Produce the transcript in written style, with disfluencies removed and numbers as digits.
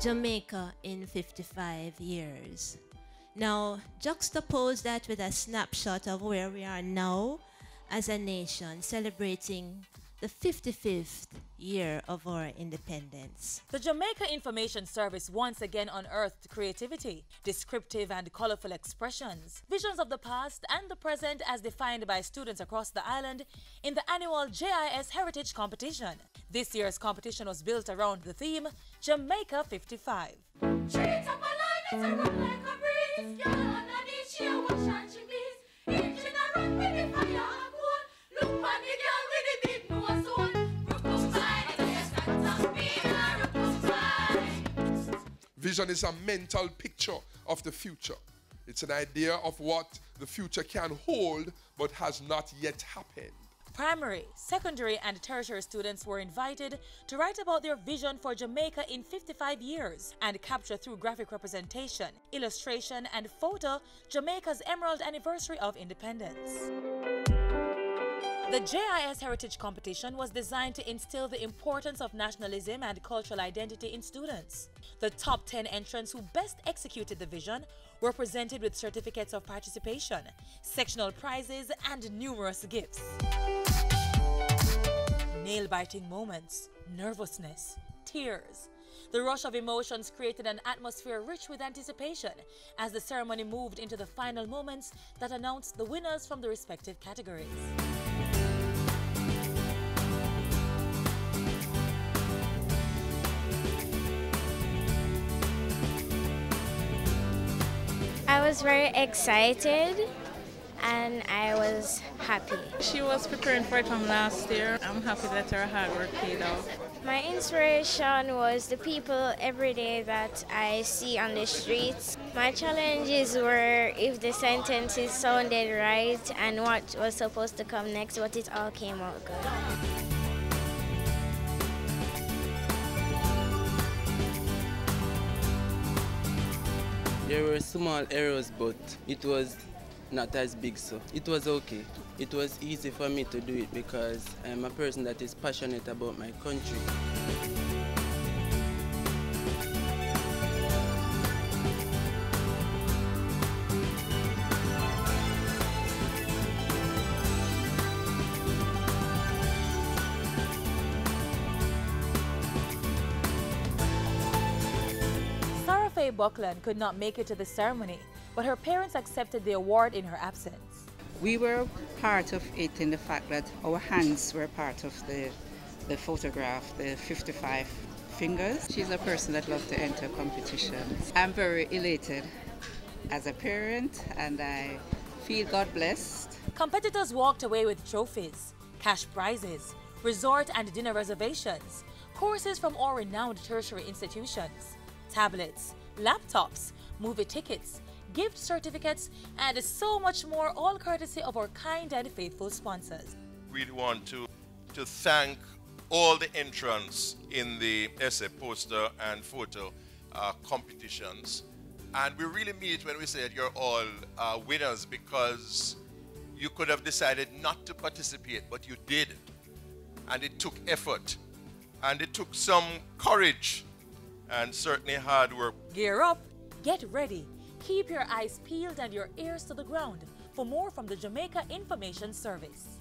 Jamaica in 55 years. Now, juxtapose that with a snapshot of where we are now as a nation, celebrating the 55th year of our independence. The Jamaica Information Service once again unearthed creativity, descriptive and colorful expressions, visions of the past and the present as defined by students across the island in the annual JIS Heritage Competition. This year's competition was built around the theme, Jamaica 55. Vision is a mental picture of the future. It's an idea of what the future can hold but has not yet happened. Primary, secondary and tertiary students were invited to write about their vision for Jamaica in 55 years and capture through graphic representation, illustration and photo Jamaica's Emerald Anniversary of Independence. The JIS Heritage Competition was designed to instill the importance of nationalism and cultural identity in students. The top 10 entrants who best executed the vision were presented with certificates of participation, sectional prizes, and numerous gifts. Nail-biting moments, nervousness, tears. The rush of emotions created an atmosphere rich with anticipation as the ceremony moved into the final moments that announced the winners from the respective categories. I was very excited and I was happy. She was preparing for it from last year. I'm happy that her hard work paid off. My inspiration was the people every day that I see on the streets. My challenges were if the sentences sounded right and what was supposed to come next, but it all came out good. There were small errors, but it was not as big, so it was okay. It was easy for me to do it because I'm a person that is passionate about my country. Buckland could not make it to the ceremony, but her parents accepted the award in her absence. We were part of it in the fact that our hands were part of the photograph, the 55 fingers. She's a person that loves to enter competitions. I'm very elated as a parent and I feel God blessed. Competitors walked away with trophies, cash prizes, resort and dinner reservations, courses from all renowned tertiary institutions, tablets, laptops, movie tickets, gift certificates, and so much more, all courtesy of our kind and faithful sponsors. We want to thank all the entrants in the essay, poster, and photo competitions. And we really mean it when we say that you're all winners, because you could have decided not to participate, but you did. And it took effort, and it took some courage, and certainly hard work. Gear up, get ready, keep your eyes peeled and your ears to the ground for more from the Jamaica Information Service.